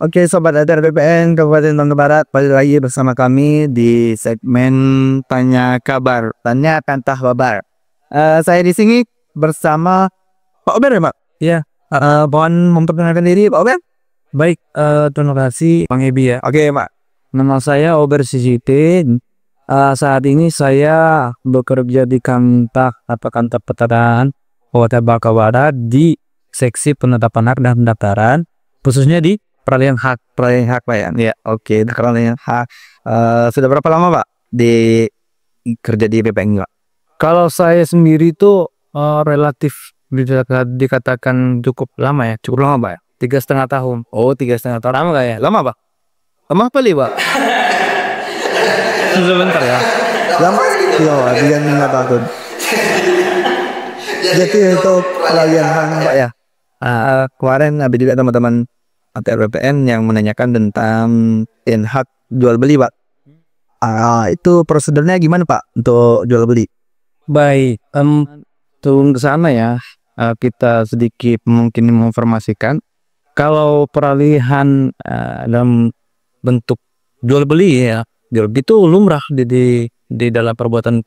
Oke Sobat Adar BPN Kabupaten Bangka Barat, balik lagi bersama kami di segmen Tanya Kabar, Tanya Kantah Babar. Saya di sini bersama Pak Ober ya Pak? Iya, Mohon memperkenalkan diri Pak Ober. baik. Terima kasih Bang Ebi ya. Oke Pak. Nama saya Ober CCT. Saat ini saya bekerja di Kantor Peternakan Kabupaten Bangka Barat di seksi penetapan hak dan pendaftaran, khususnya di peralihan hak. Peralihan hak Pak ya? Ya, oke. Peralihan hak. Sudah berapa lama Pak di kerja di BPN Pak? Kalau saya sendiri itu relatif dikatakan cukup lama ya. Cukup lama Pak ya? 3,5 tahun. Oh, 3,5 tahun. Lama gak ya? Lama Pak? Lama kali Pak? Sebentar ya. Lama sih Pak, 3,5 tahun. Jadi untuk peralihan hak Pak ya? Kemarin ada juga teman-teman ATR BPN yang menanyakan tentang hak jual beli Pak. Itu prosedurnya gimana Pak untuk jual beli? Baik, turun ke sana ya. Kita sedikit mungkin menginformasikan kalau peralihan dalam bentuk jual beli ya, jual beli itu lumrah di dalam perbuatan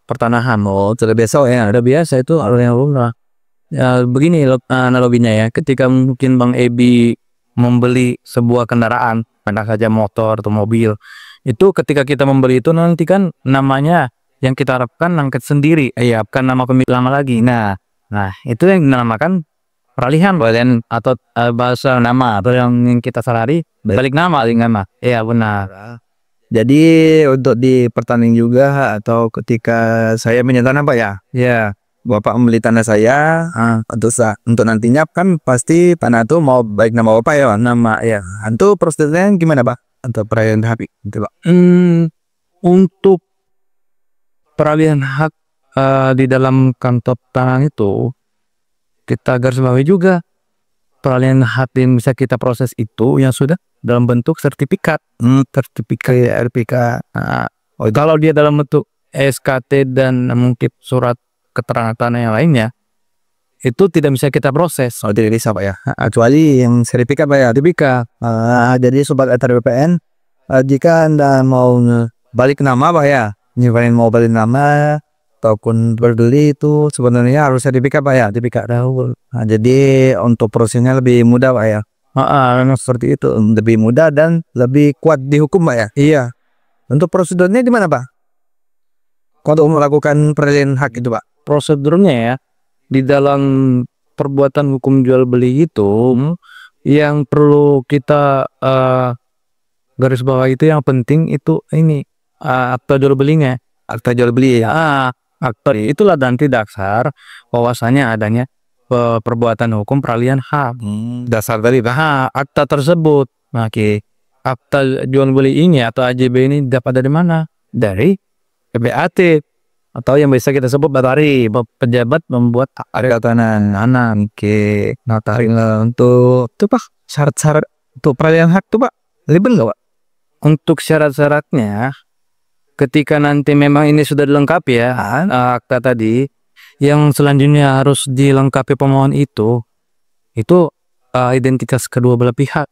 pertanahan. Oh, sudah biasa ya. Ada biasa itu hal yang lumrah. Ya, begini analoginya ya, ketika mungkin Bang Ebi membeli sebuah kendaraan, mana saja motor atau mobil, itu ketika kita membeli itu nanti kan namanya yang kita harapkan angkat sendiri, ya bukan nama pemilik lama lagi. Nah itu yang dinamakan peralihan atau bahasa nama atau yang kita sadari balik nama ya benar. Jadi untuk di pertanian juga atau ketika saya menyatakan apa ya? Ya, Bapak membeli tanah saya untuk nantinya kan pasti tanah itu mau baik nama Bapak ya Pak? nama ya. Itu prosedurnya gimana Pak? Untuk peralihan hak gitu Pak? Untuk peralihan hak di dalam kantor tanah itu kita garis bawahi juga peralihan hak yang bisa kita proses itu yang sudah dalam bentuk sertifikat. Sertifikat RPK. Kalau dia dalam bentuk SKT dan mungkin surat keterangan tanah yang lainnya, itu tidak bisa kita proses. Oh, tidak bisa Pak ya? Kecuali yang sertifikat Pak ya? Sertifikat. Jadi Sobat ATR BPN, jika Anda mau balik nama Pak ya, mau balik nama ataupun berbeli itu sebenarnya harus sertifikat Pak ya? Sertifikat dahulu. Jadi untuk prosesnya lebih mudah Pak ya? Memang Seperti itu, lebih mudah dan lebih kuat dihukum Pak ya? Iya. Untuk prosedurnya di mana Pak? Untuk melakukan peralihan hak itu Pak? Prosedurnya ya, di dalam perbuatan hukum jual beli itu yang perlu kita garis bawah itu yang penting itu ini akta jual belinya. Akta jual beli ya? Akta itulah nanti dasar bahwasanya adanya perbuatan hukum peralihan hak. Dasar tadi Pak? Akta tersebut. Akta jual beli ini atau AJB ini dapat dari mana? Dari PPAT atau yang bisa kita sebut dari pejabat membuat Akta tanah. Notari untuk itu Pak, syarat-syarat untuk peralihan hak itu Pak, ribet nggak Pak? Untuk syarat-syaratnya, ketika nanti memang ini sudah dilengkapi ya, akta tadi, yang selanjutnya harus dilengkapi pemohon itu identitas kedua belah pihak.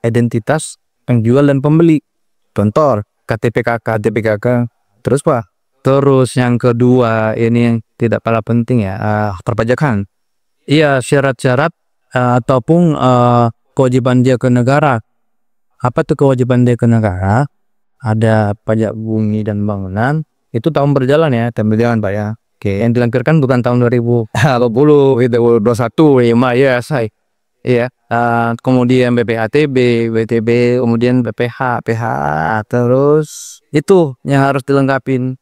Identitas penjual dan pembeli. Contoh, KTP KK. Terus Pak? Terus yang kedua ini yang tidak kalah penting ya, perpajakan. Iya, syarat-syarat ataupun kewajiban dia ke negara. Apa tuh kewajiban dia ke negara? Ada pajak bumi dan bangunan. Itu tahun berjalan ya, Pak ya. Oke, yang dilampirkan bukan tahun 2020, 2021, ya say. Iya. Kemudian BPHTB, BTB, kemudian BPH, terus itu yang harus dilengkapin.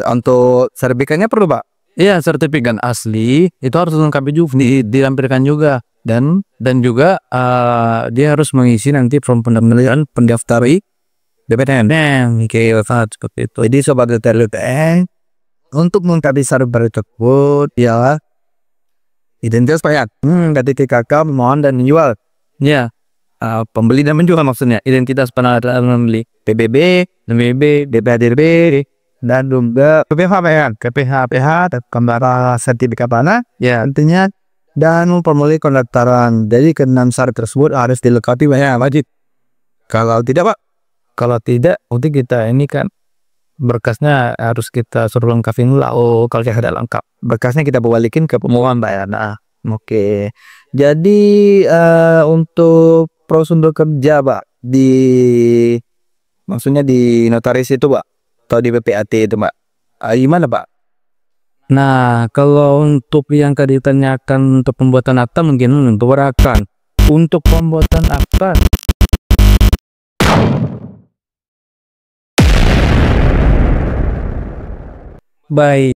Untuk sertifikatnya perlu Pak? Iya, sertifikat asli itu harus dilengkapi juga, dilampirkan juga dan juga dia harus mengisi nanti form pendaftari BPN. Oke, seperti itu. Jadi Sobat ATR BPN, untuk melengkapi syarat tersebut ya identitas Pak ya, KTP KK, pemohon dan menjual. Ya, pembeli dan menjual maksudnya. identitas penanda membeli, PBB, BPHDB, dan juga PPH Pak ya, PPH dan gambar sertifikat tanah. ya. Tentunya dan memperoleh pendaftaran. Jadi keenam syarat tersebut harus dilengkapi Pak ya, wajib. Kalau tidak Pak, Kalau tidak, nanti kita ini kan berkasnya harus kita suruh lengkapin dulu. Oh, kalau tidak lengkap, berkasnya kita balikin ke pemohon Pak ya. Nah, oke. Jadi untuk prosedur kerja Pak maksudnya di notaris itu Pak, atau di PPAT itu Pak, gimana Pak? Nah, kalau untuk yang tadi ditanyakan untuk pembuatan akta mungkin untuk akan untuk pembuatan akta baik.